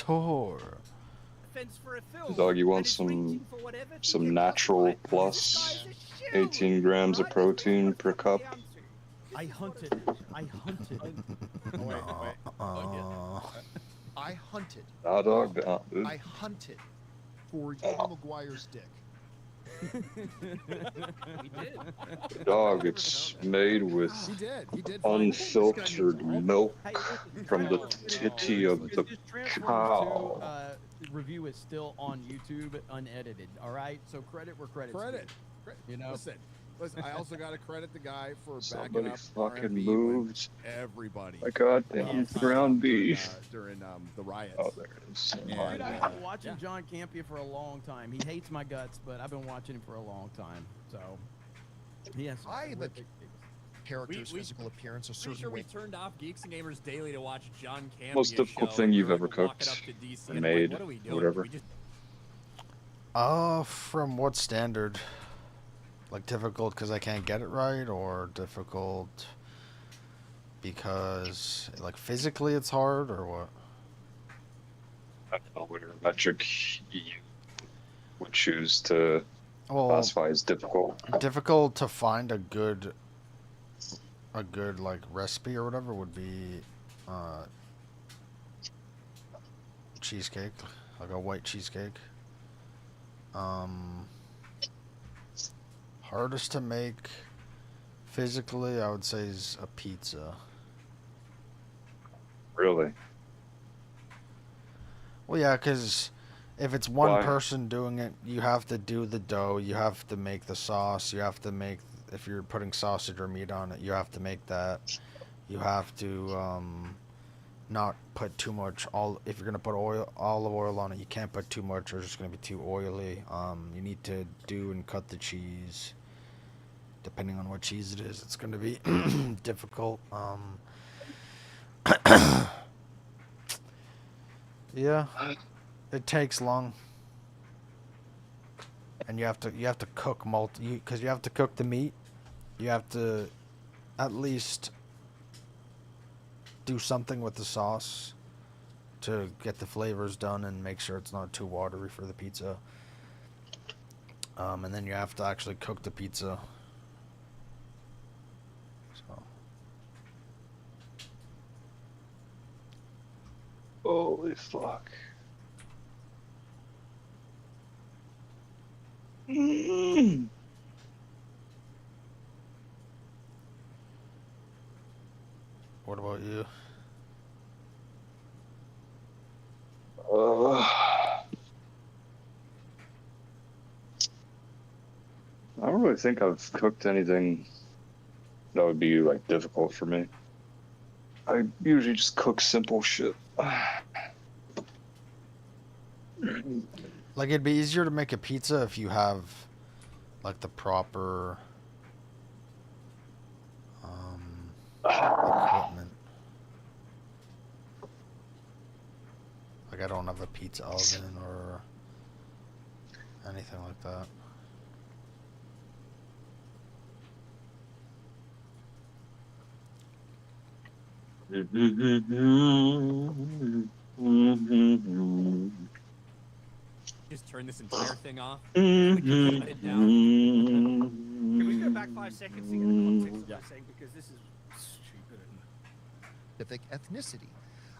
SWTOR. For a film, Dog, you want and is some reaching for whatever to get natural right? This plus guy's a shill, 18 grams of right? protein per This is what cup? it comes down to. This I is what hunted. it- I hunted. Oh, wait. Oh, yeah. I hunted. Nah, dog, nah, dude. I hunted for Tobey Maguire's dick. He did. Dog, it's made with He did. He did. unfiltered milk Hey, from the Trent, titty of the this Transformers cow. 2 review is still on YouTube, unedited. All right, so credit where credit's Credit. due. You know, Listen. I also got to credit the guy for backing Somebody up fucking RMB moved when everybody. my goddamn ground beef. During the riots. Oh, there it is. dude, I've been watching John Campea for a long time. He hates my guts, but I've been watching him for a long time. So, yes. The character's physical appearance a Pretty certain sure we way. turned off Geeks and Gamers Daily to watch John Campea Most difficult show, thing and you've we were, ever like, walking cooked up to DC or and made, what are we doing? whatever. We just From what standard? Like difficult because I can't get it right, or difficult because like physically it's hard, or what? I don't know whatever metric you would choose to classify as difficult. Difficult to find a good like recipe or whatever would be cheesecake, like a white cheesecake. Hardest to make physically, I would say, is a pizza. Really? Well, yeah, because if it's one Why? person doing it, you have to do the dough, you have to make the sauce, you have to make, if you're putting sausage or meat on it, you have to make that. You have to not put too much, if you're going to put olive oil on it, you can't put too much or it's just going to be too oily. You need to do and cut the cheese. Depending on what cheese it is, it's going to be difficult. Yeah, it takes long, and you have to cook because you have to cook the meat. You have to at least do something with the sauce to get the flavors done and make sure it's not too watery for the pizza. And then you have to actually cook the pizza. So. Holy fuck. What about you? I don't really think I've cooked anything that would be like difficult for me. I usually just cook simple shit. Like, it'd be easier to make a pizza if you have like the proper equipment. Like, I don't have a pizza oven or anything like that. just turn this entire thing off. Can we go back 5 seconds to get the context of what I'm saying, because this is stupid. Specific ethnicity.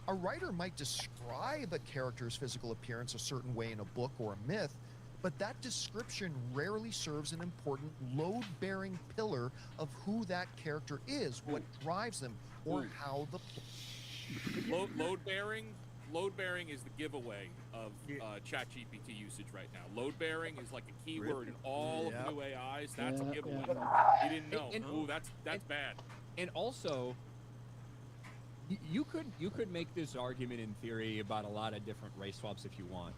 A writer might describe a character's physical appearance a certain way in a book or a myth, but that description rarely serves an important load-bearing pillar of who that character is, what drives them, or how the Load-bearing is the giveaway of ChatGPT usage right now. Load-bearing is like a keyword in all of the new AIs. That's a giveaway. You didn't know. Ooh, that's bad. And also, you could make this argument in theory about a lot of different race swaps if you want.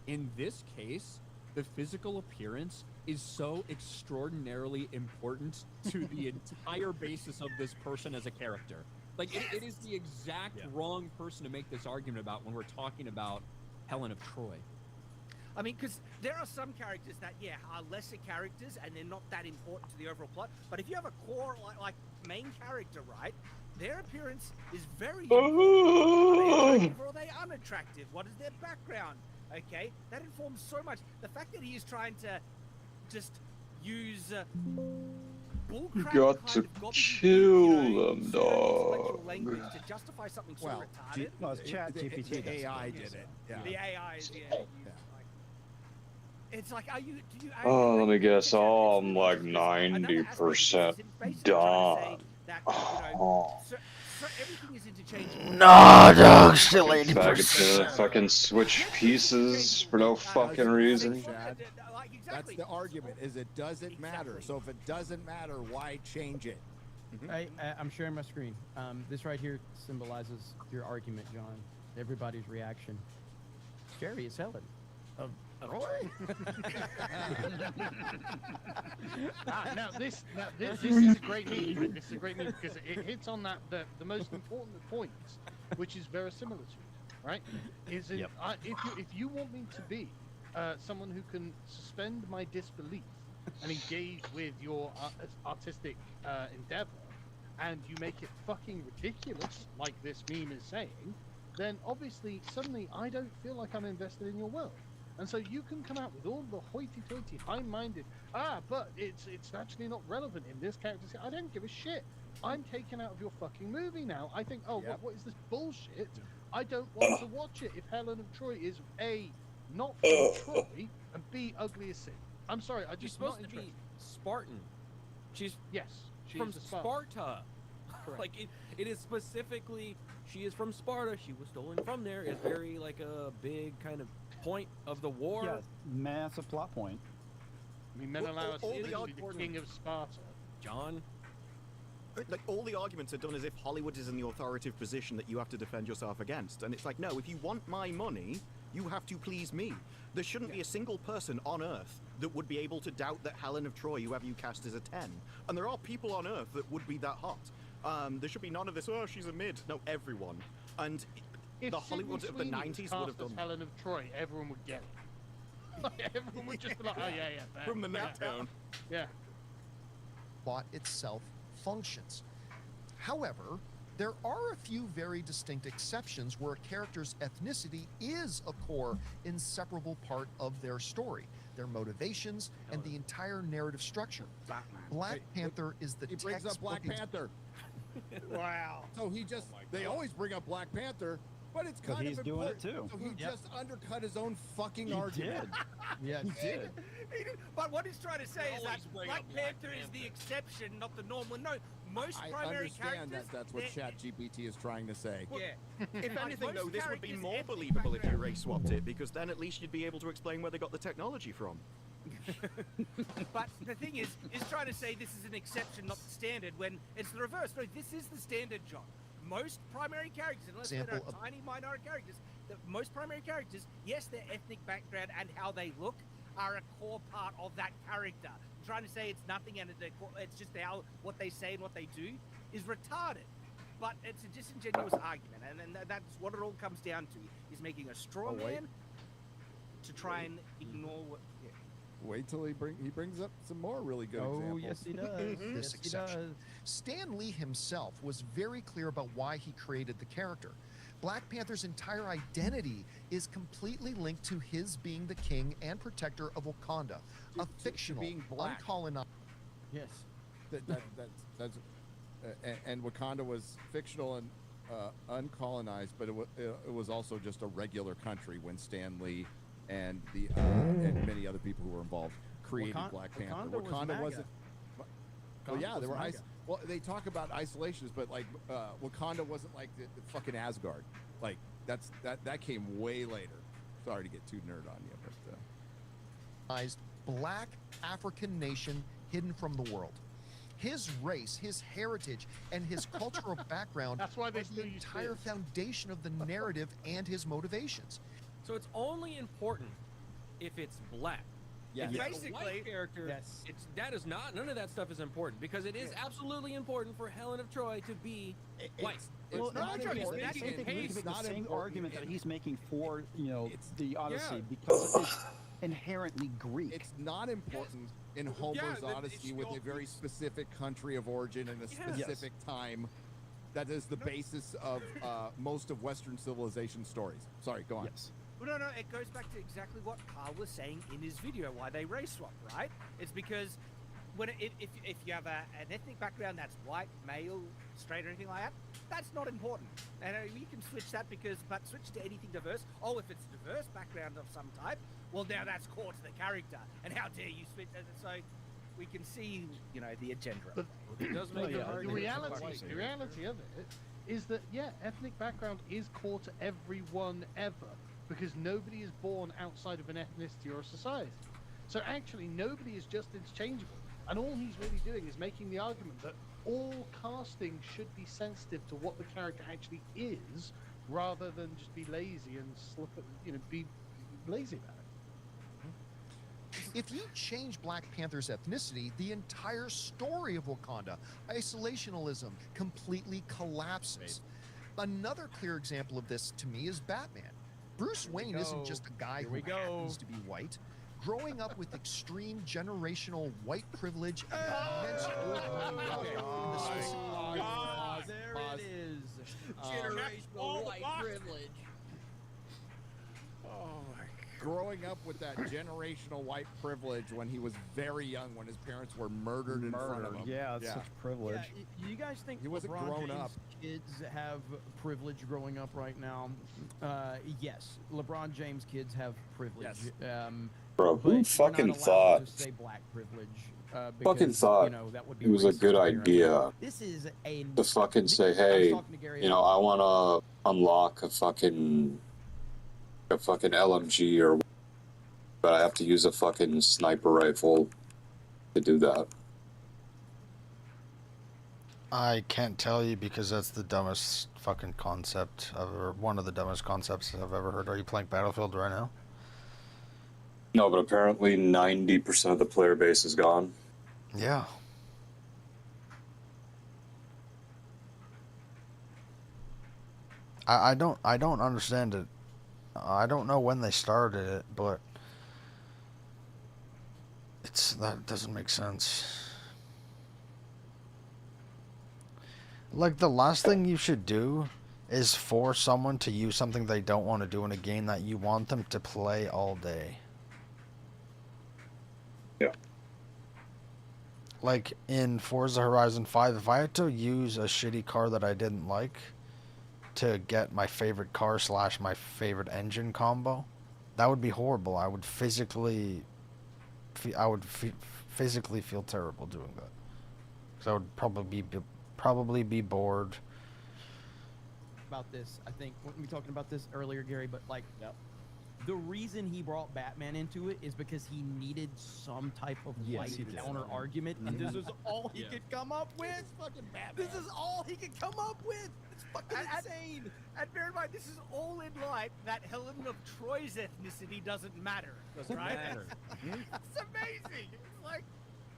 In this case, the physical appearance is so extraordinarily important to the entire basis of this person as a character. Like, it is the exact wrong person to make this argument about when we're talking about Helen of Troy. I mean, because there are some characters that, are lesser characters and they're not that important to the overall plot. But if you have a core, like main character, right? Their appearance is very important. Are they attractive or are they unattractive? What is their background? Okay, that informs so much. The fact that he is trying to just use bullcrap Got kind to of gobbledygook, kill them, pseudo-intellectual dog. language to justify something so Well, retarded. well, it's chat GPT. The AI did it. Yeah. The AI is it's like, are you? Do you? Oh, let me guess. It's Oh, I'm like another aspect of this is 90% it's basically trying to say done. that, Oh. so everything is interchangeable. No, dog, still Faggots 80%. gonna fucking switch pieces for no fucking reason. Chad. Like, That's exactly. the argument. Is it doesn't matter. Exactly. So if it doesn't matter, why change it? I'm sharing my screen. This right here symbolizes your argument, John. Everybody's reaction. Jerry is Helen. Roy? Now this is a great move. Right? This is a great move because it hits on that the most important point, which is verisimilitude, right? Is it, if you want me to be someone who can suspend my disbelief and engage with your artistic endeavor, and you make it fucking ridiculous, like this meme is saying, then obviously suddenly I don't feel like I'm invested in your world. And so you can come out with all the hoity-toity, high-minded, but it's actually not relevant in this character. I don't give a shit. I'm taken out of your fucking movie now. I think, what is this bullshit? I don't want to watch it if Helen of Troy is A, not from Troy, and B, ugly as sin. I'm sorry, I She's just supposed not to interested. be Spartan. She's She's from a Spartan. Sparta. Like it is specifically, she is from Sparta. She was stolen from there. It's very like a big kind of point of the war. Yeah, massive plot point. I mean, Menelaus all is the the arguments- king of Sparta. John. Like, all the arguments are done as if Hollywood is in the authoritative position that you have to defend yourself against. And it's like, no, if you want my money, you have to please me. There shouldn't be a single person on Earth that would be able to doubt that Helen of Troy, whoever you cast, is a 10. And there are people on Earth that would be that hot. There should be none of this, oh, she's a mid. No, everyone. And If the Hollywood Sydney of the Sweeney was 90s would cast have done as Helen of Troy, everyone would get it. Like, everyone would just be like, oh yeah, fair. from the neck down. Yeah. Plot itself functions. However, there are a few very distinct exceptions where a character's ethnicity is a core, inseparable part of their story, their motivations, and the entire narrative structure. Black Panther is the He brings up Black Panther. Wow. So he just, they always bring up Black Panther, but it's But kind he's of doing it important. too. So he just undercut his own fucking He argument. did. Yeah, He did. But what he's trying to say is that Always bring Black up Black Panther is the Panther. exception, not the norm. Well, no, most I primary understand characters. that that's what they're- ChatGPT is trying to say. Yeah. If Like, anything, though, most this would be characters' more ethnic believable if you background- race swapped it, because then at least you'd be able to explain where they got the technology from. But the thing is trying to say this is an exception, not the standard, when it's the reverse. No, this is the standard, John. Most primary characters, unless they're Example of- tiny minority characters, most primary characters, yes, their ethnic background and how they look are a core part of that character. Trying to say it's nothing and it's just how what they say and what they do is retarded. But it's a disingenuous argument, and that's what it all comes down to: is making a straw Oh, wait. man to try and ignore what. Yeah. Wait till he brings up some more really good Oh, examples. yes, he does. This Yes, he exception. does. Stan Lee himself was very clear about why he created the character. Black Panther's entire identity is completely linked to his being the king and protector of Wakanda, a fictional, being black. uncolonized. Yes. And Wakanda was fictional and uncolonized, but it was also just a regular country when Stan Lee and and many other people who were involved created Black Panther. Wakanda was wasn't. Well, yeah, was they were. MAGA. Well, they talk about isolations, but like Wakanda wasn't like the fucking Asgard. Like that came way later. Sorry to get too nerd on you, but. Black African nation hidden from the world. His race, his heritage, and his cultural background That's why they are the still use entire this. foundation of the narrative and his motivations. So it's only important if it's black. Yes. If it's a Basically, white character, yes. that is not. None of that stuff is important because it is absolutely important for Helen of Troy to be white. Well, not I important. think That's we can case, make not the same important. argument that he's making for the Odyssey Yeah. because it's inherently Greek. It's not important in Homer's then Odyssey it's with all- a very specific country of origin and a specific time. That is the basis of most of Western civilization stories. Sorry, go on. Yes. Well, no, it goes back to exactly what Carl was saying in his video, why they race swap, right? It's because when if you have an ethnic background that's white, male, straight, or anything like that, that's not important. And you can switch that but switch to anything diverse. Oh, if it's a diverse background of some type, well, now that's core to the character. And how dare you switch? So we can see, the agenda. But It does Well, make yeah, it hard the to reality of it is that ethnic background is core to everyone ever, because nobody is born outside of an ethnicity or a society. So actually, nobody is just interchangeable, and all he's really doing is making the argument that all casting should be sensitive to what the character actually is, rather than just be lazy and be lazy about it. If you change Black Panther's ethnicity, the entire story of Wakanda, isolationism, completely collapses. Another clear example of this to me is Batman. Bruce Wayne isn't just a guy who happens to be white. Growing up with extreme generational white privilege and immense in the specific There it is. generational white privilege. Oh my Growing up with that generational white privilege when he was very young, when his parents were murdered in front of him. Yeah, it's such privilege. Yeah, you guys think He wasn't LeBron grown James up. kids have privilege growing up right now? Yes, LeBron James kids have privilege. Yes. Bro, But who we're fucking not allowed thought? to say black privilege. Fucking Because, thought that would be it was a racist good apparently. idea This is a to fucking say, I was hey, talking to Gary I want to unlock a fucking LMG but I have to use a fucking sniper rifle to do that. I can't tell you because that's the dumbest fucking concept or one of the dumbest concepts I've ever heard. Are you playing Battlefield right now? No, but apparently 90% of the player base is gone. Yeah. I don't understand it. I don't know when they started it, but that doesn't make sense. Like, the last thing you should do is force someone to use something they don't want to do in a game that you want them to play all day. Yeah. Like in Forza Horizon 5, if I had to use a shitty car that I didn't like to get my favorite car / my favorite engine combo, that would be horrible. I would physically feel terrible doing that. Because I would probably be bored. about this. I think we talking about this earlier, Gary, but like the reason he brought Batman into it is because he needed some type of Yes, he did. counter argument, and this is all he could come up with. Fucking Batman. This is all he could come up with. It's fucking insane. And bear in mind, this is all in light that Helen of Troy's ethnicity doesn't matter. Doesn't right? matter. It's amazing. It's like,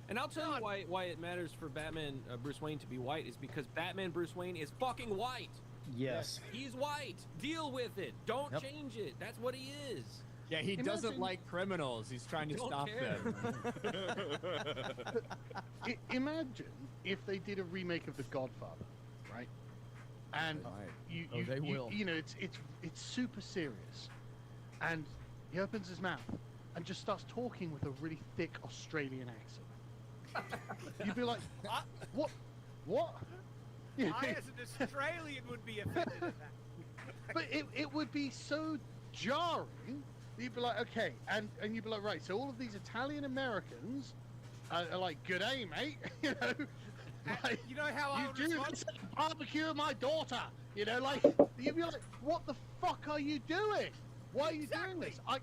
And I'll tell you why it matters for Batman Bruce Wayne to be white is because Batman Bruce Wayne is fucking white. Yes. He's white. Deal with it. Don't change it. That's what he is. Yeah, he doesn't like criminals. He's trying to Don't stop care. them. Imagine if they did a remake of The Godfather, right? And They will. it's super serious, and he opens his mouth and just starts talking with a really thick Australian accent. You'd be like, what? I, as an Australian, would be offended at that. But it would be so jarring. You'd be like, okay, and you'd be like, right, so all of these Italian Americans are like, good day, mate. Like, You know how I would you do respond? this at barbecue with my daughter. Like, you'd be like, what the fuck are you doing? Why are you doing this? I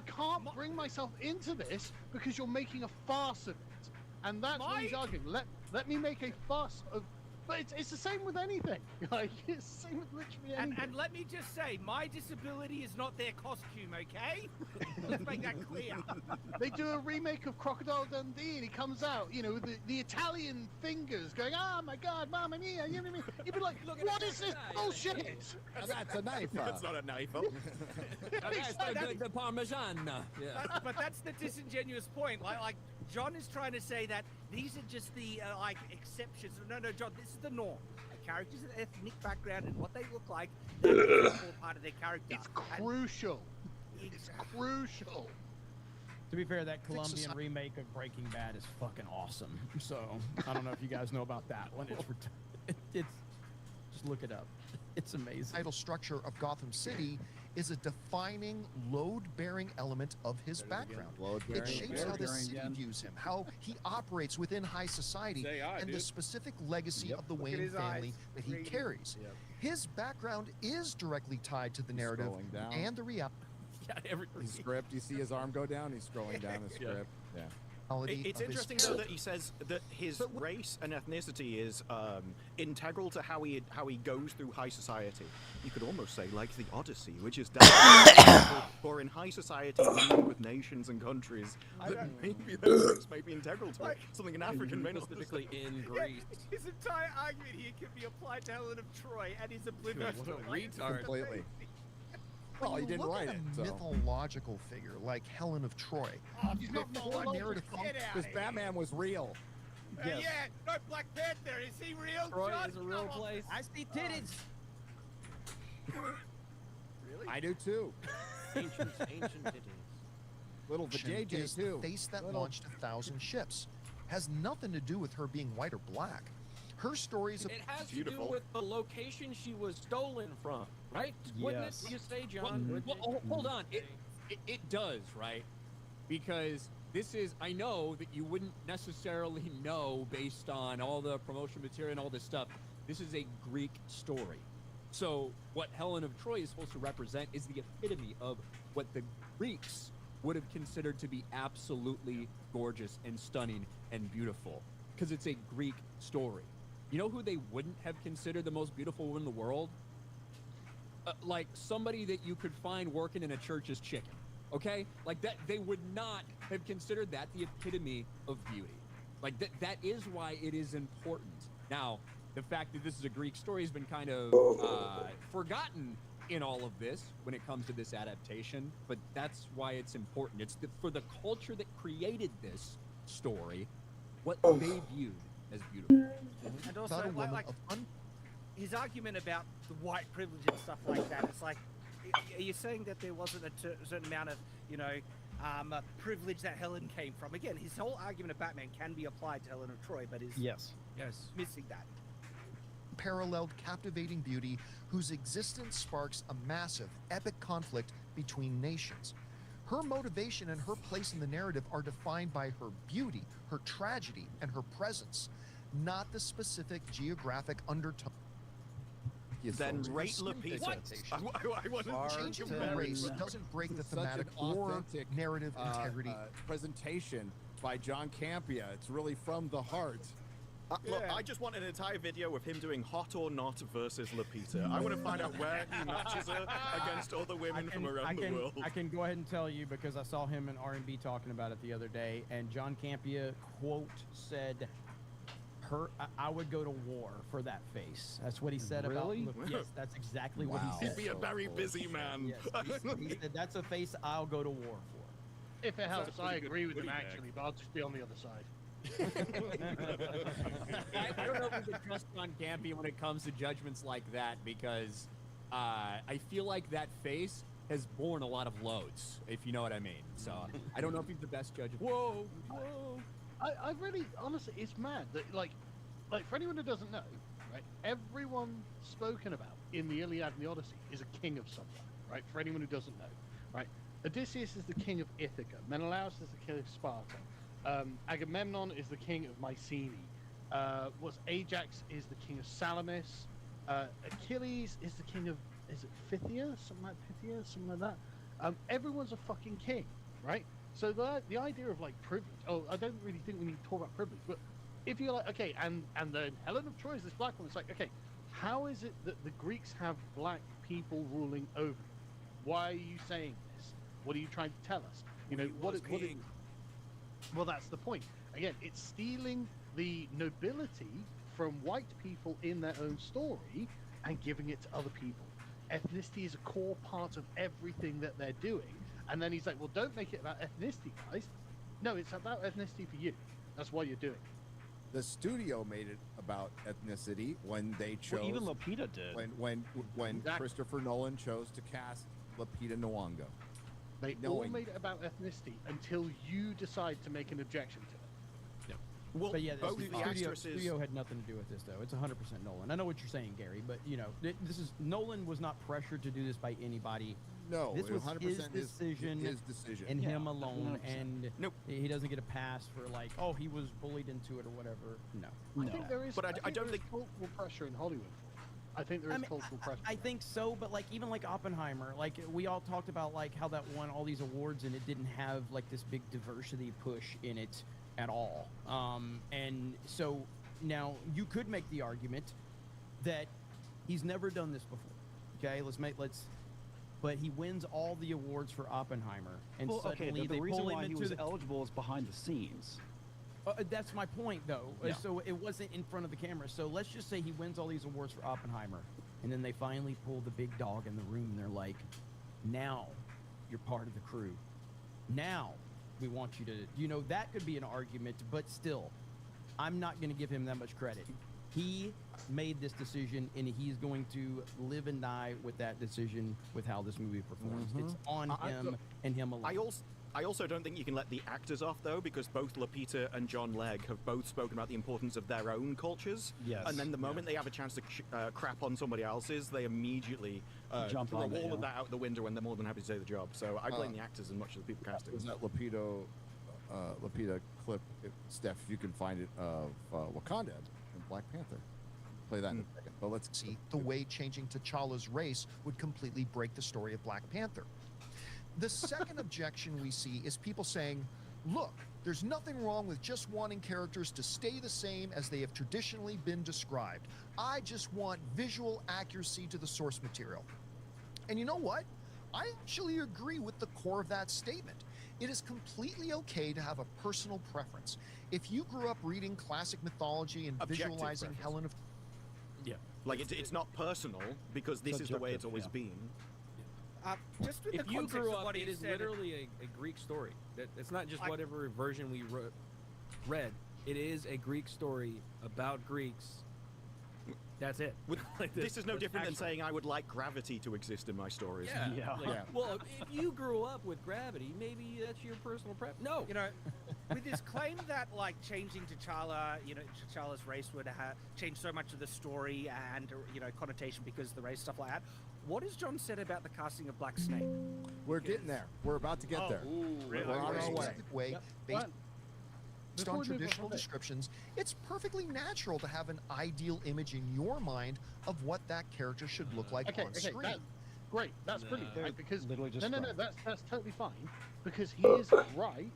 can't bring myself into this because you're making a farce of it. And that's what he's arguing. Let me make a fuss of But it's the same with anything. Like, it's the same with literally anything. And let me just say, my disability is not their costume, okay? Let's make that clear. They do a remake of Crocodile Dundee, and he comes out, you know, with the Italian fingers going, "Oh my God, Mamma Mia!" You know what I mean? You'd be like, "What is this bullshit?" That's a knife. That's not a knife. That's the Parmesan. Yeah. But that's the disingenuous point. Like John is trying to say that these are just the like exceptions. No, John, this is the norm. A character's an ethnic background and what they look like, that is all part of their character. It's crucial. It's crucial. To be fair, that Colombian remake of Breaking Bad is fucking awesome. So I don't know if you guys know about that one. It's just look it up. It's amazing. Title structure of Gotham City is a defining load-bearing element of his background. It shapes how the city views him, how he operates within high society, and the specific legacy of the Wayne family that he carries. His background is directly tied to the narrative and the reality. His script, you see his arm go down, he's scrolling down his script. Yeah. It's interesting though that he says that his race and ethnicity is integral to how he goes through high society. You could almost say like the Odyssey, which is for in high society dealing with nations and countries that maybe those things may be integral to it. Something an African may not specifically in Greece. His entire argument here can be applied to Helen of Troy, and he's oblivious to retard. Completely. When Well, he you didn't look write at it, a so. mythological figure like Helen of Troy, you've got more narrative. Because Batman was real. Yeah, no, Black Panther, is he real? Troy John, is a real come on. place. I see titties. Really? I do too. Ancient titties. Little is vajayjay the too. face that launched 1,000 ships. Has nothing to do with her being white or black. Her story is It has to do with the location she was stolen from, right? Wouldn't it? You say, John? Well, hold on. It does, right? Because this is, I know that you wouldn't necessarily know based on all the promotion material and all this stuff. This is a Greek story. So what Helen of Troy is supposed to represent is the epitome of what the Greeks would have considered to be absolutely gorgeous and stunning and beautiful, because it's a Greek story. You know who they wouldn't have considered the most beautiful woman in the world? Like somebody that you could find working in a church's chicken, okay? Like that, they would not have considered that the epitome of beauty. Like that is why it is important. Now, the fact that this is a Greek story has been kind of forgotten in all of this when it comes to this adaptation, but that's why it's important. It's for the culture that created this story, what they viewed as beautiful. And also, like his argument about the white privilege and stuff like that, it's like, are you saying that there wasn't a certain amount of, you know, privilege that Helen came from? Again, his whole argument of Batman can be applied to Helen of Troy, but is missing that. Paralleled captivating beauty whose existence sparks a massive, epic conflict between nations. Her motivation and her place in the narrative are defined by her beauty, her tragedy, and her presence, not the specific geographic undertone. Then rate Lupita. Changing the race doesn't break the thematic or narrative integrity. Presentation by John Campia. It's really from the heart. Look, I just want an entire video of him doing Hot or Not versus Lupita. I want to find out where he matches her against other women from around the world. I can go ahead and tell you because I saw him in R&B talking about it the other day, and John Campia, quote, said, I would go to war for that face. That's what he said about yes, that's exactly what he said. He'd be a very busy man. Yes, he said, that's a face I'll go to war for. If it helps, I agree with him actually, but I'll just be on the other side. I don't know if we can trust on Campy when it comes to judgments like that, because I feel like that face has borne a lot of loads, if you know what I mean. So I don't know if he's the best judge of. Whoa. I really, honestly, it's mad that like for anyone who doesn't know, right? Everyone spoken about in the Iliad and the Odyssey is a king of somewhere, right? For anyone who doesn't know, right? Odysseus is the king of Ithaca. Menelaus is the king of Sparta. Agamemnon is the king of Mycenae. Ajax is the king of Salamis. Achilles is the king of, is it Phthia? Something like Phthia? Something like that. Everyone's a fucking king, right? So the idea of like privilege, I don't really think we need to talk about privilege, but if you're like, okay, and then Helen of Troy is this black woman, it's like, okay, how is it that the Greeks have black people ruling over them? Why are you saying this? What are you trying to tell us? You know, well, that's the point. Again, it's stealing the nobility from white people in their own story and giving it to other people. Ethnicity is a core part of everything that they're doing. And then he's like, well, don't make it about ethnicity, guys. No, it's about ethnicity for you. That's why you're doing it. The studio made it about ethnicity when they chose. Well, even Lupita did. When Exactly. Christopher Nolan chose to cast Lupita Nyong'o. They all made it about ethnicity until you decide to make an objection to it. Well, But yeah, both the the studio, actresses. studio had nothing to do with this, though. It's 100% Nolan. I know what you're saying, Gary, but you know, this is Nolan was not pressured to do this by anybody. No, This was 100% his decision, his decision. and Yeah, him alone, 100%. and Nope. he doesn't get a pass for like, oh, he was bullied into it or whatever. No. I think there is. But I don't there is think- cultural pressure in Hollywood for it. I think there is cultural pressure. I think so, but like even like Oppenheimer, like we all talked about like how that won all these awards and it didn't have like this big diversity push in it at all. And so now you could make the argument that he's never done this before. Okay, but he wins all the awards for Oppenheimer, and Well, okay, suddenly the they reason pull him why he into was the. eligible is behind the scenes. That's my point, though. Yeah. So it wasn't in front of the camera. So let's just say he wins all these awards for Oppenheimer, and then they finally pull the big dog in the room, and they're like, "Now, you're part of the crew. Now, we want you to." You know, that could be an argument, but still, I'm not going to give him that much credit. He made this decision, and he's going to live and die with that decision, with how this movie performs. It's on him and him alone. I also don't think you can let the actors off, though, because both Lupita and John Legg have both spoken about the importance of their own cultures. Yes. And then the moment they have a chance to crap on somebody else's, they immediately Jump throw on it, all of yeah. that out the window, and they're more than happy to do the job. So I blame the actors as much as the people casting. Was that Lupita clip, Steph, if you can find it, of Wakanda in Black Panther? Play that in a second. But let's See, the way changing T'Challa's race would completely break the story of Black Panther. The second objection we see is people saying, look, there's nothing wrong with just wanting characters to stay the same as they have traditionally been described. I just want visual accuracy to the source material. And you know what? I actually agree with the core of that statement. It is completely okay to have a personal preference. If you grew up reading classic mythology and Objective visualizing preference. Helen of Like, it's not personal, because this is the way it's always been. Just with If the you context grew of up, what he it is said, literally a Greek story. It's not just I- whatever version we read. It is a Greek story about Greeks. That's it. Like This is no that's different than actual. saying I would like gravity to exist in my stories. Yeah. Yeah. like, Yeah. Well, if you grew up with Gravity, maybe that's your personal prep. No. you know, with his claim that like changing T'Challa, you know, T'Challa's race would change so much of the story and you know connotation because of the race stuff like that. What has John said about the casting of Black Snake? We're getting there. We're about to get there. really? We're on our way. specific way Yep. based But based before on we move on traditional from there- descriptions, it's perfectly natural to have an ideal image in your mind of what that character should look like Okay, on okay, screen. that's great. That's brilliant, They're right? Because literally just no, right. that's totally fine. Because he is right,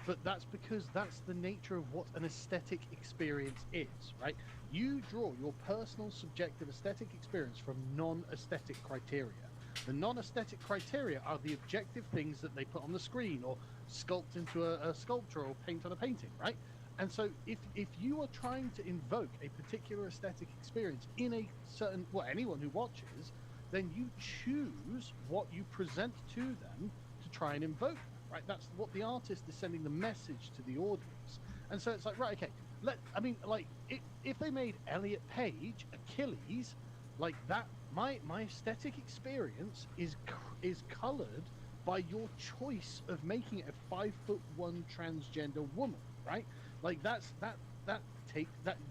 but that's because that's the nature of what an aesthetic experience is, right? You draw your personal subjective aesthetic experience from non-aesthetic criteria. The non-aesthetic criteria are the objective things that they put on the screen or sculpt into a sculpture or paint on a painting, right? And so if you are trying to invoke a particular aesthetic experience in a certain, well, anyone who watches, then you choose what you present to them to try and invoke that, right? That's what the artist is sending the message to the audience. And so it's like, right, okay, if they made Elliot Page Achilles, like that, my aesthetic experience is colored by your choice of making it a 5'1" transgender woman, right? Like that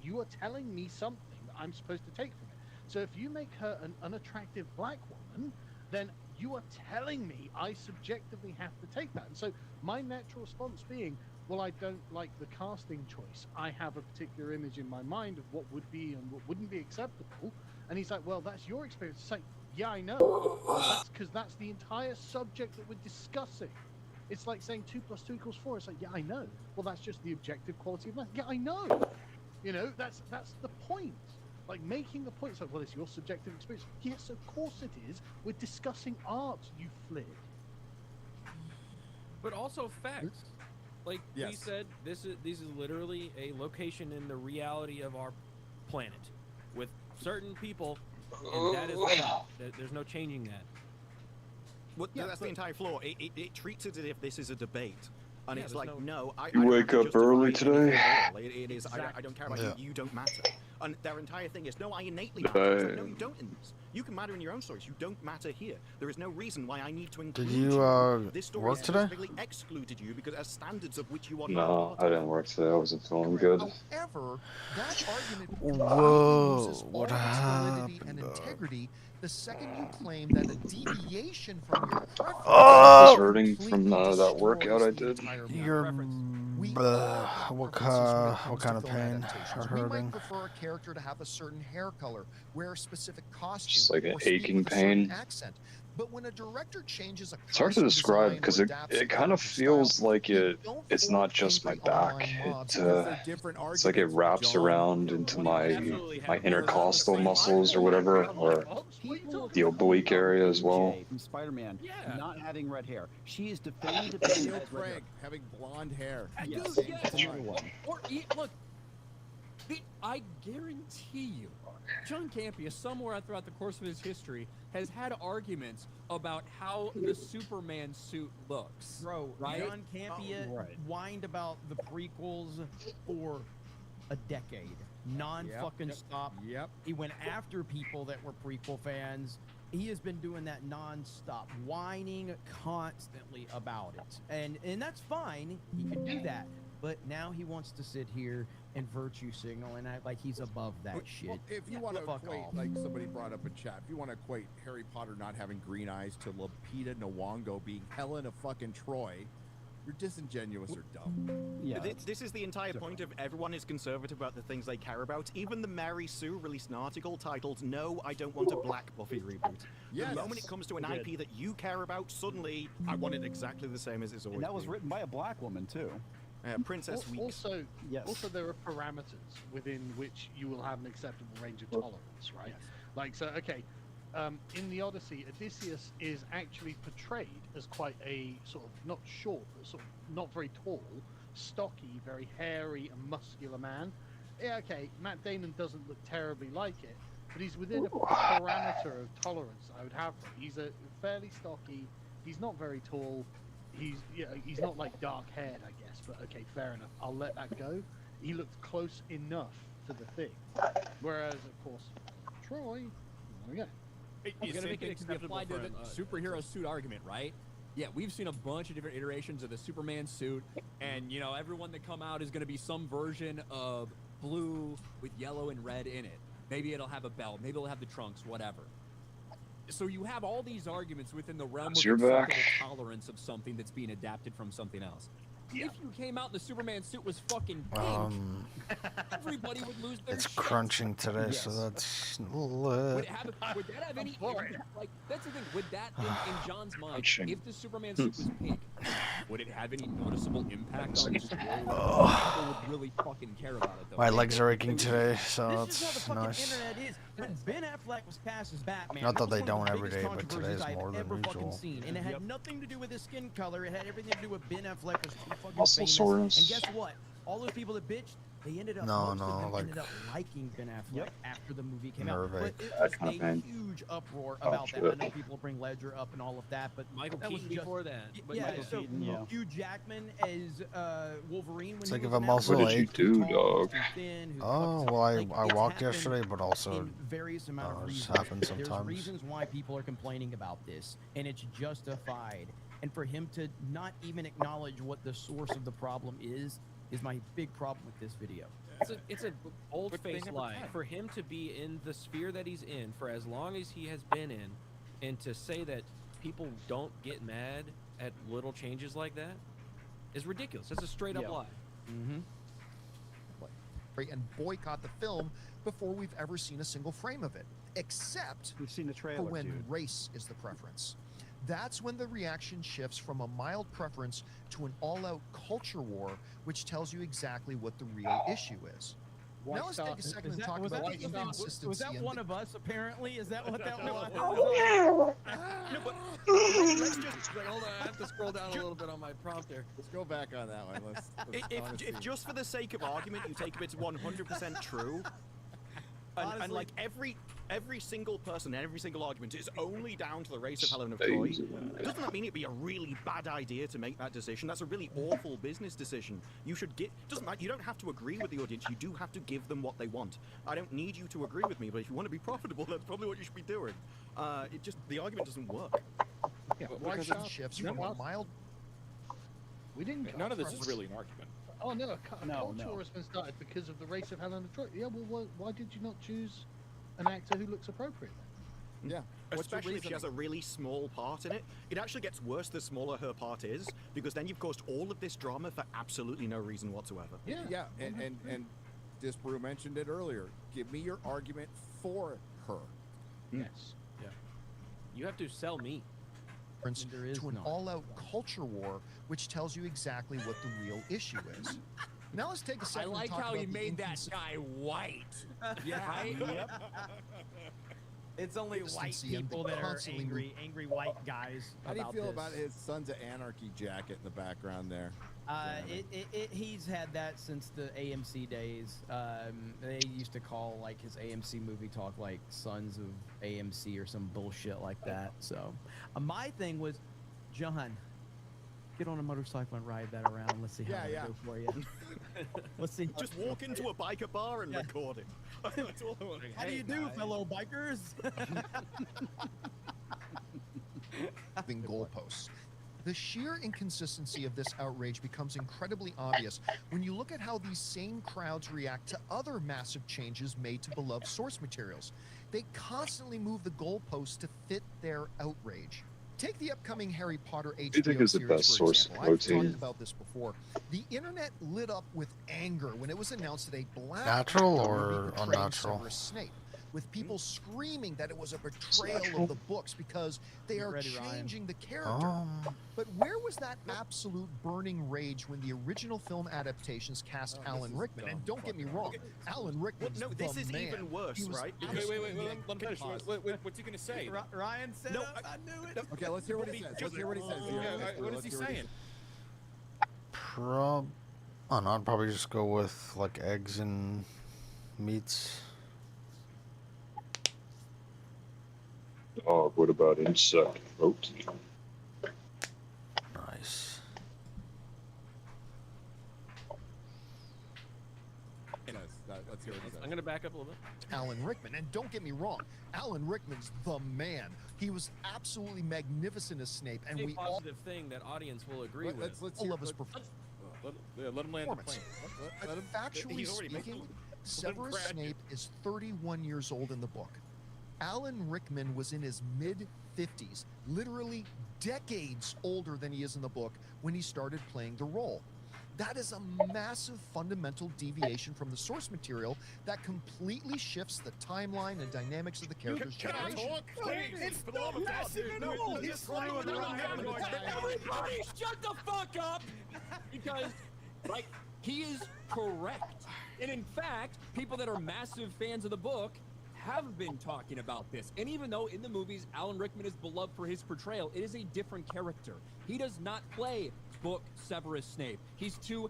you are telling me something that I'm supposed to take from it. So if you make her an unattractive black woman, then you are telling me I subjectively have to take that. And so my natural response being, well, I don't like the casting choice. I have a particular image in my mind of what would be and what wouldn't be acceptable. And he's like, well, that's your experience. It's like, yeah, I know. That's because that's the entire subject that we're discussing. It's like saying 2 + 2 = 4. It's like, yeah, I know. Well, that's just the objective quality of math. Yeah, I know. You know, that's the point. Like making the point. It's like, well, it's your subjective experience. Yes, of course it is. We're discussing art, you flid. But also facts. Like we Yes. said, this is literally a location in the reality of our planet, with certain people, and that is a fact. There's no changing that. Well, that's the entire flaw. It treats it as if this is a debate. And Yeah, it's there's like, no- no, I You don't wake have to up early justify anything today? at all. It is, I Exactly. don't care about Yeah. you, you don't matter. And their entire thing is, no, I innately matter. It's like, no, you don't in this. You can matter in your own stories. You don't matter here. There is no reason why I need to include you, This story work today? specifically excluded you because as standards of which you are not No, part I of. didn't work today. I wasn't feeling good. However, that argument Whoa, loses all what of its validity happened? and integrity the second you claim that a deviation from your preference Oh! Just hurting from completely that workout I destroys the did. entire You're preference. We all have what preferences when it comes what to kind of film pain adaptations. or We might hurting? prefer a character to have a certain hair color, wear a specific costume, Just like an or speak aching with a certain pain. accent. But when a director changes a It's hard to costume describe design or because it adapts a kind of character's feels style, like you don't it's form not just my angry back. online mobs Because they're different It's like it arguments, wraps John. around into my absolutely have intercostal same muscles or whatever, or People the oblique area as well. MJ from Spider-Man Yeah. not having red hair. She is definitive. Daniel Craig having blonde hair. Yes. Dude, yes. That's another one. Or look, I guarantee you, John Campia, somewhere throughout the course of his history, has had arguments about how the Superman suit looks. Bro, right? John Campia whined about the prequels for a decade. Non-fucking stop. Yep. He went after people that were prequel fans. He has been doing that non-stop, whining constantly about it. And that's fine. He can do that. But now he wants to sit here and virtue signal and act like he's above that shit. Well, if you want to fuck equate, off. like somebody brought up in chat, if you want to equate Harry Potter not having green eyes to Lupita Nyong'o being Helen of fucking Troy, you're disingenuous or dumb. Yeah. This is the entire point of everyone is conservative about the things they care about. Even the Mary Sue released an article titled, "No, I don't want a Black Buffy reboot." Yes. The moment it comes to an It did. IP that you care about, suddenly, I want it exactly the same as it's always And that was been. written by a black woman too. Princess Weeks. Yes. Also, there are parameters within which you will have an acceptable range of tolerance, right? Yes. Like, so, okay, in the Odyssey, Odysseus is actually portrayed as quite a sort of not short, but sort of not very tall, stocky, very hairy and muscular man. Yeah, okay, Matt Damon doesn't look terribly like it, but he's within a parameter of tolerance I would have for him. He's a fairly stocky. He's not very tall. He's not like dark haired, I guess, but okay, fair enough. I'll let that go. He looked close enough to the thing. Whereas, of course, Troy, there we go. You're gonna make it applied to the superhero suit argument, right? Yeah, we've seen a bunch of different iterations of the Superman suit, and you know, everyone that come out is gonna be some version of blue with yellow and red in it. Maybe it'll have a belt, maybe it'll have the trunks, whatever. So you have all these arguments within the realm of You're back. acceptable tolerance of something that's being adapted from something else. If you came out and the Superman suit was fucking pink, everybody would lose their It's shit. crunching today, so that's Would that have any like that's the thing, would that in John's mind, Crunching. if the Superman suit was pink, would it have any noticeable impact on the story? People would really fucking care about it though. my legs are aching today, so This is how the that's fucking nice. internet is. When Ben Affleck was cast as Batman, Not that was they one of the don't every biggest day, but controversies today's I've more than ever fucking usual. seen, and it had nothing to do with his skin color. It had everything to do with Ben Affleck was too fucking Muscle famous. soreness. And guess what? All those people that bitched, they ended up, No, most of no, them like- ended up liking Ben Affleck after the movie came out. Nerve But ache. it That was kind of a pain. huge uproar Oh, about that. shit. I know people bring Ledger up and all of that, but Michael that was Keaton just before that. But yeah. Michael So Keaton, yeah. Hugh Jackman as Wolverine. It's when like he if was a announced, muscle What did you ache. do, tall, dog? too thin, who Oh fucks up. well, Like, I it's walked happened yesterday, but also in various amount of it reasons. happens There's sometimes. reasons why people are complaining about this, and it's justified. And for him to not even acknowledge what the source of the problem is my big problem with this video. It's a old-faced never lie can. for him to be in the sphere that he's in for as long as he has been in, and to say that people don't get mad at little changes like that is ridiculous. That's a straight-up lie. Mm-hmm. And boycott the film before we've ever seen a single frame of it, except We've seen the for trailer, when dude. race is the preference. That's when the reaction shifts from a mild preference to an all-out culture war, which tells you exactly what the real issue is. Why Now let's start- take a second Is and that, talk was, about that, the inconsistency. was that in one the- of us, apparently? Is that what that was? No, but let's just Wait, hold on. I have to scroll down a little bit on my prompter. Let's go back on that one. if just for the sake of argument you take it to 100% true, and like every single person, every single argument is only down to the race of Helen of Troy, doesn't that mean it'd be a really bad idea to make that decision? That's a really awful business decision. You should get, you don't have to agree with the audience, you do have to give them what they want. I don't need you to agree with me, but if you want to be profitable, that's probably what you should be doing. The argument doesn't work. Yeah, Why because should shifts from a mild? We didn't. None of this is really an argument. Oh no, a No, culture no. war has been started because of the race of Helen of Troy. Yeah, well, why did you not choose an actor who looks appropriate then? Yeah. What's your Especially if she has a really small part in it. It actually gets worse the smaller her part is, because then you've caused all of this drama for absolutely no reason whatsoever. Yeah, and Disbrew mentioned it earlier. Give me your argument for her. Yes. Yeah. You have to sell me. There is To an none. all-out culture war, which tells you exactly what the real issue is. Now let's take a I second. like and talk how about he the made that guy white. Yeah. Right? Yep. It's only white Consistency and People that are constantly angry white guys. How do you feel this. about his Sons of Anarchy jacket in the background there? He's had that since the AMC days. They used to call like his AMC movie talk like Sons of AMC or some bullshit like that. So, my thing was, John, get on a motorcycle and ride that around. Let's see how Yeah, it yeah. goes for you. Let's see. Just walk into a biker bar and record it. That's all I want. How do you do, fellow bikers? Moving goalposts. The sheer inconsistency of this outrage becomes incredibly obvious when you look at how these same crowds react to other massive changes made to beloved source materials. They constantly move the goalposts to fit their outrage. Take the upcoming Harry Potter HBO do you think is the series, best for source example. protein? I've talked about this before. The internet lit up with anger when it was announced that a black Natural actor would or be portraying unnatural? Severus Snape, with people screaming that it was a betrayal of the books because they are Ready, Ryan. changing the character. But where was that absolute burning rage when the original film adaptations cast Alan Rickman? And don't get me wrong, Alan Rickman's No, this the is man. even worse, He was right? Wait, let him finish. What's he gonna say? Ryan said No, I knew it. Okay, let's hear what he says. Let's hear what he says. What is he saying? I don't know, I'd probably just go with like eggs and meats. Oh, what about insect protein? Nice. Let's hear what he says. I'm gonna back up a little bit. Alan Rickman. And don't get me wrong, Alan Rickman's the man. He was absolutely magnificent as Snape, and A we all positive thing that audience will agree with. Let's all hear of us Let him land the performance. plane. But factually he's already speaking, making- Severus crash. Snape is 31 years old in the book. Alan Rickman was in his mid-50s, literally decades older than he is in the book when he started playing the role. That is a massive fundamental deviation from the source material that completely shifts the timeline and dynamics of the character's generation. It's not massive. No, he's Everybody shut the fuck up! Because, like, he is correct. And in fact, people that are massive fans of the book have been talking about this. And even though in the movies Alan Rickman is beloved for his portrayal, it is a different character. He does not play book Severus Snape. He's too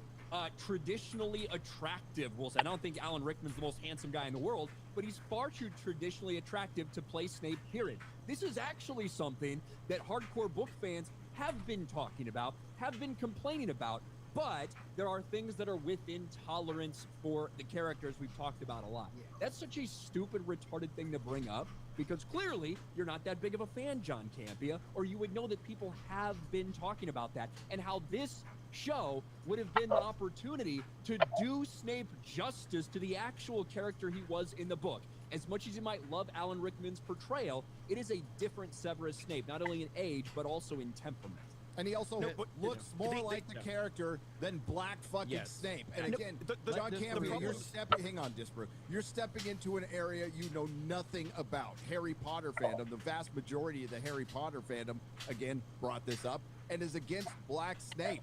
traditionally attractive, we'll say. I don't think Alan Rickman's the most handsome guy in the world, but he's far too traditionally attractive to play Snape, period. This is actually something that hardcore book fans have been talking about, have been complaining about, but there are things that are within tolerance for the characters we've talked about a lot. That's such a stupid, retarded thing to bring up, because clearly you're not that big of a fan, John Campia, or you would know that people have been talking about that, and how this show would have been the opportunity to do Snape justice to the actual character he was in the book. As much as you might love Alan Rickman's portrayal, it is a different Severus Snape, not only in age, but also in temperament. And he also looks more like the yeah. character than Black fucking Yes. Snape. And No, again, the John Campbell, problem you're is- stepping. Hang on, Disbrew. You're stepping into an area you know nothing about. Harry Potter fandom. The vast majority of the Harry Potter fandom, again, brought this up and is against Black Snape.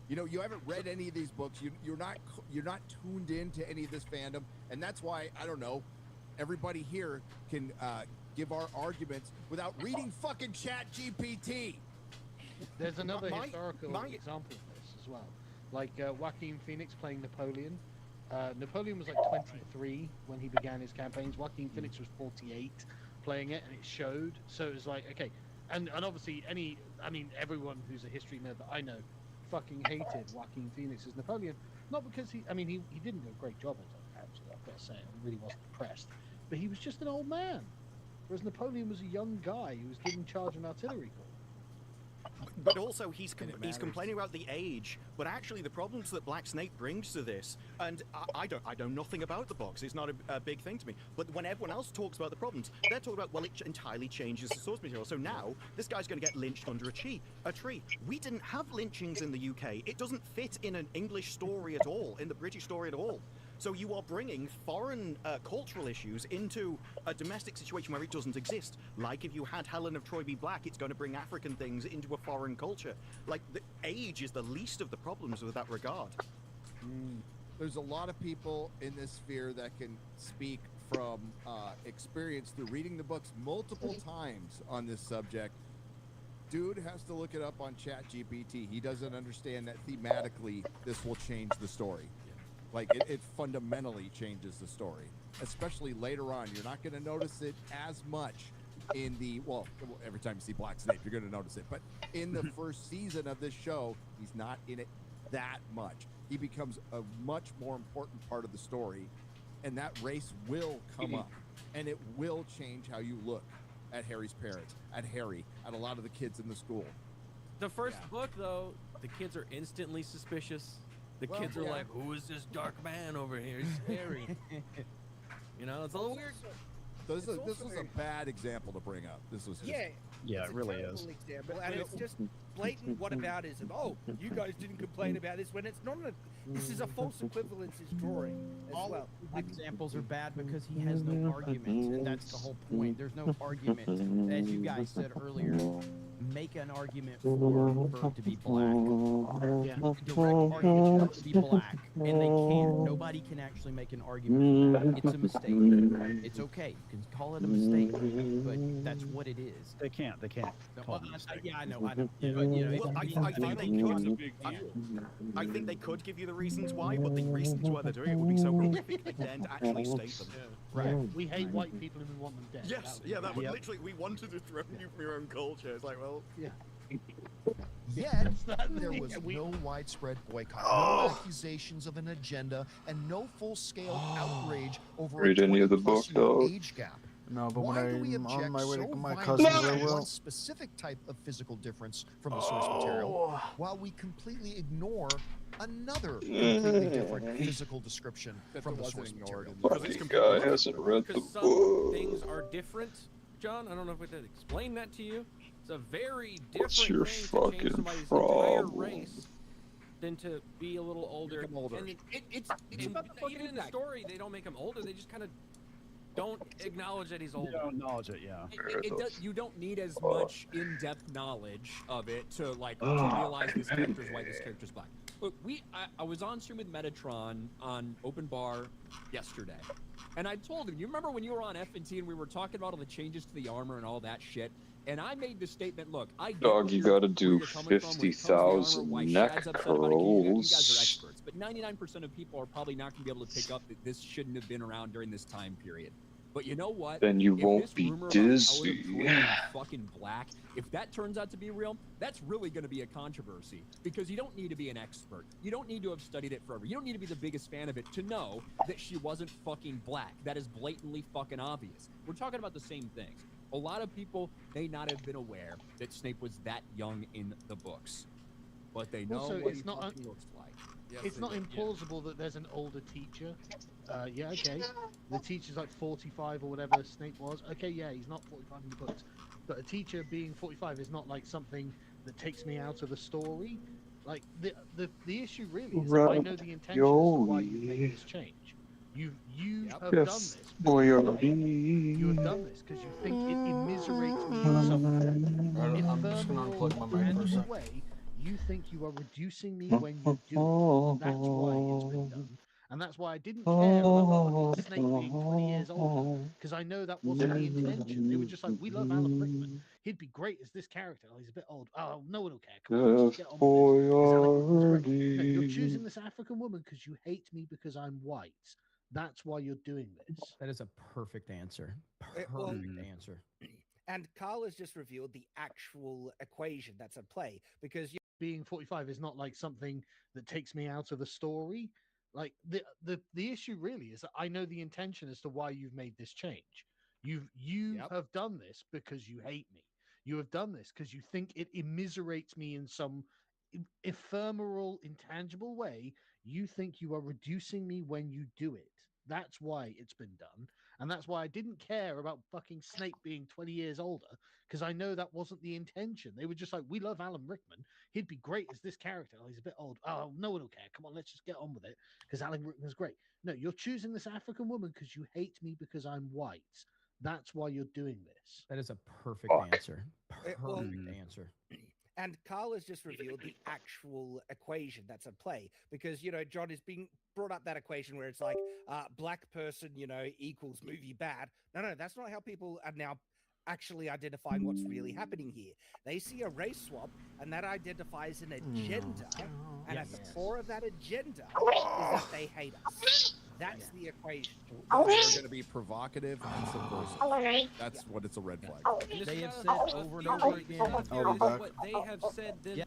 You know, you haven't read any of these books. You're not tuned into any of this fandom, and that's why I don't know. Everybody here can give our arguments without reading fucking Chat GPT. There's another historical example of this as well. Like Joaquin Phoenix playing Napoleon. Napoleon was like 23 when he began his campaigns. Joaquin Phoenix was 48 playing it, and it showed. So it was like, okay. And obviously everyone who's a history nerd that I know fucking hated Joaquin Phoenix as Napoleon. Not because he didn't do a great job as it, actually, I've got to say. I really wasn't impressed. But he was just an old man. Whereas Napoleon was a young guy who was given charge of an artillery corps. But also, he's complaining about the age. But actually, the problems that Black Snake brings to this, and I know nothing about the books. It's not a big thing to me. But when everyone else talks about the problems, they're talking about, well, it entirely changes the source material. So now this guy's going to get lynched under a tree. We didn't have lynchings in the UK. It doesn't fit in an English story at all, in the British story at all. So you are bringing foreign cultural issues into a domestic situation where it doesn't exist. Like if you had Helen of Troy be black, it's going to bring African things into a foreign culture. Like, the age is the least of the problems with that regard. There's a lot of people in this sphere that can speak from experience through reading the books multiple times on this subject. Dude has to look it up on ChatGPT. He doesn't understand that thematically this will change the story. Like, it fundamentally changes the story, especially later on. You're not going to notice it as much in the, well, every time you see Black Snake, you're going to notice it. But in the first season of this show, he's not in it that much. He becomes a much more important part of the story, and that race will come up, and it will change how you look at Harry's parents, at Harry, at a lot of the kids in the school. The first book, though, the kids are instantly suspicious. The kids are like, who is this dark man over here? He's scary. You know, it's a little weird. This was a bad example to bring up. This was just, yeah, it really is. Example, and it's just blatant whataboutism. Oh, you guys didn't complain about this when it's not. This is a false equivalences drawing as All well. Examples are bad because he has no argument, and that's the whole point. There's no argument, as you guys said earlier. Make an argument for Bert to be black. Direct argument for Bert to be black, and they can't. Nobody can actually make an argument for that. It's a mistake. It's okay. You can call it a mistake, but that's what it is. They can't. Call it a mistake. Yeah, I know. But, Well, I think they could. I think they could give you the reasons why, but the reasons why they're doing it would be so horrific they then actually state them. Right. We hate white people and we want them dead. Yes, that would literally, we wanted to throw you from your own culture. It's like, well, Yet, there was no widespread boycott, no accusations of an agenda, and no full-scale outrage over a 20-plus-year age gap. No, but Why do when we I'm object on my way so to my violently cousin's, I to will. one specific type of physical difference from the source material, while we completely ignore another completely different physical description from the source material? Fucking guy hasn't read the Because some book. things are different, John. I don't know if I did explain that to you. It's a very different What's your thing to change fucking somebody's problem? entire race than to be a little older. And It's even about the fucking in the impact. story, they don't make him older. They just kind of don't acknowledge that he's older. Don't acknowledge it, yeah. You don't need as much in-depth knowledge of it to to realize this character's white, this character's black. Look, I was on stream with Metatron on Open Bar yesterday, and I told him, you remember when you were on F&T and we were talking about all the changes to the armor and all that shit? And I made the statement, look, I get Dog, where you you're- gotta where do you're coming from when it comes to the armor, 50,000 why neck Shad's upset about it. You guys are curls. experts, but 99% of people are probably not going to be able to pick up that this shouldn't have been around during this time period. But you know what? Then you If won't this be rumor about Helen of dizzy. Troy being fucking black, if that turns out to be real, that's really going to be a controversy, because you don't need to be an expert. You don't need to have studied it forever. You don't need to be the biggest fan of it to know that she wasn't fucking black. That is blatantly fucking obvious. We're talking about the same things. A lot of people may not have been aware that Snape was that young in the books, but they know Also, what it's he not fucking looks like. It's not implausible that there's an older teacher. Yeah, okay. The teacher's like 45 or whatever Snape was. Okay, yeah, he's not 45 in the books. But a teacher being 45 is not like something that takes me out of the story. Like, the issue really is that I know the intentions of why you made this change. You have done this. You have done this because you think it immiserates me in some I'm just gonna unplug my mic for a random sec. way. You think you are reducing me when you do it. That's why it's been done. And that's why I didn't care about fucking Snake being 20 years older, because I know that wasn't the intention. They were just like, we love Alan Rickman. He'd be great as this character. Oh, he's a bit old. Oh, no one will care. Come on, let's just get on with it. Because Alan Rickman's great. No, you're choosing this African woman because you hate me because I'm white. That's why you're doing this. That is a perfect answer. Perfect answer. And Carl has just revealed the actual equation that's at play because being 45 is not like something that takes me out of the story. Like the issue really is that I know the intention as to why you've made this change. You have done this because you hate me. You have done this because you think it immiserates me in some ephemeral, intangible way. You think you are reducing me when you do it. That's why it's been done. And that's why I didn't care about fucking Snape being 20 years older, because I know that wasn't the intention. They were just like, we love Alan Rickman. He'd be great as this character. Oh, he's a bit old. Oh, no one will care. Come on, let's just get on with it, because Alan Rickman's great. No, you're choosing this African woman because you hate me because I'm white. That's why you're doing this. That is a perfect answer. Perfect answer. And Carl has just revealed the actual equation that's at play because, John is being brought up that equation where it's like black person, equals movie bad. No, that's not how people are now actually identifying what's really happening here. They see a race swap and that identifies an agenda. And at the core of that agenda is that they hate us. That's the equation. They're going to be provocative and subversive. That's what it's a red flag. They have said over and over again. What they have said. Then.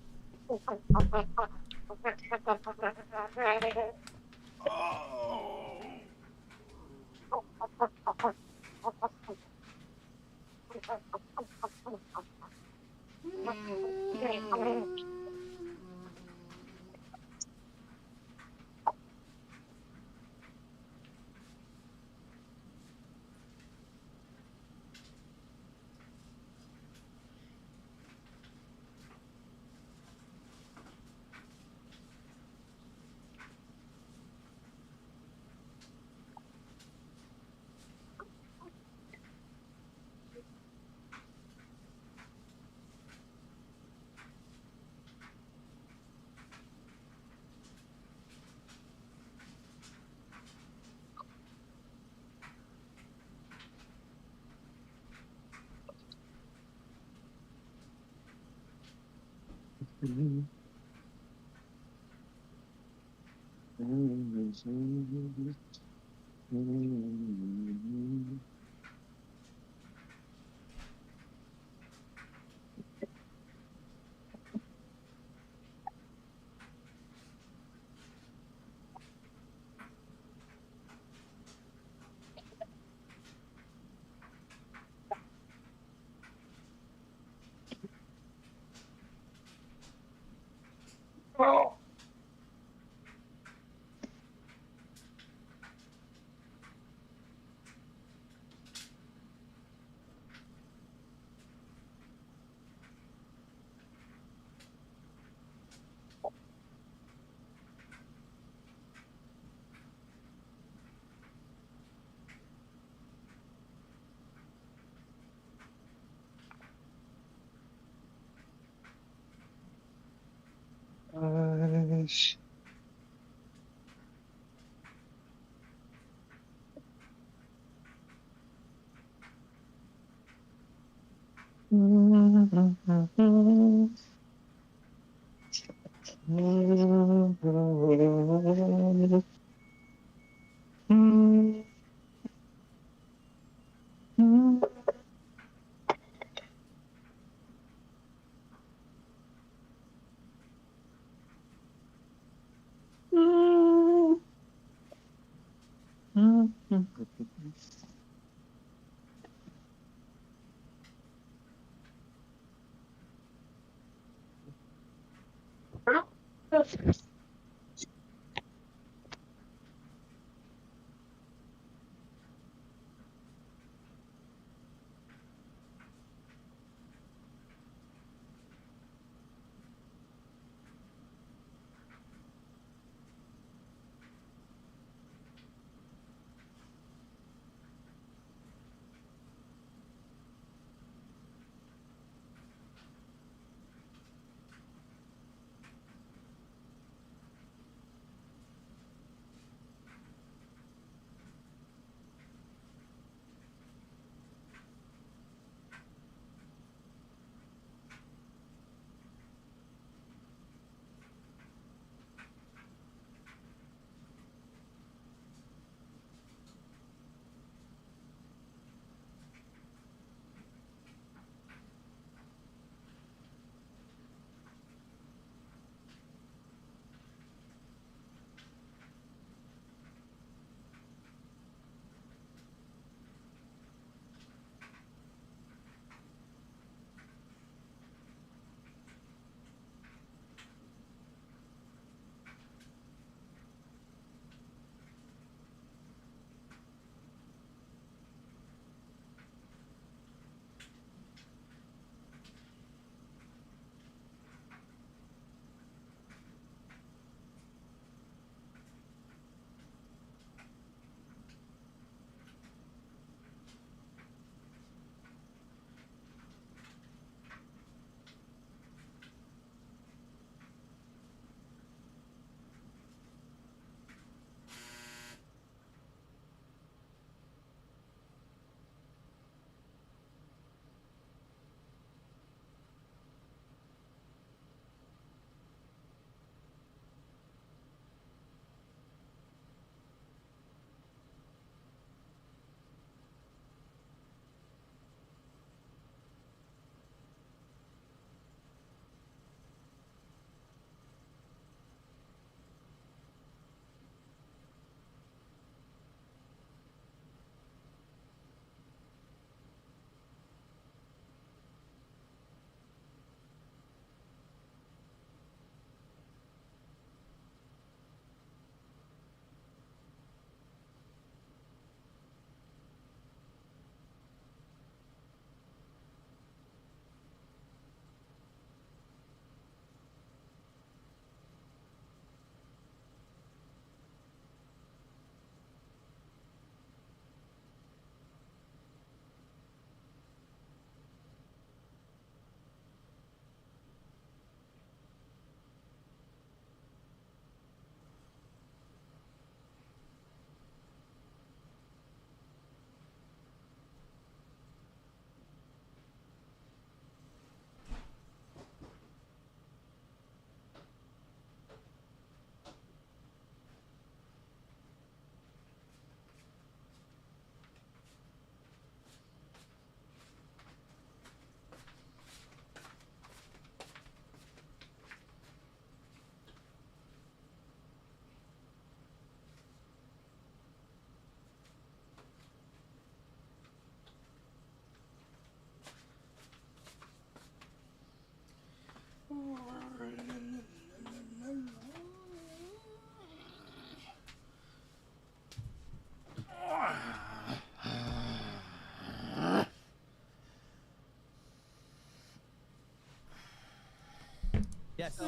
Yes.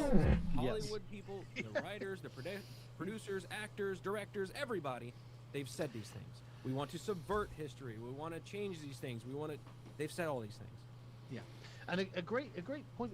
Hollywood people, the writers, the producers, actors, directors, everybody, they've said these things. We want to subvert history. We want to change these things. They've said all these things. Yeah, and a great point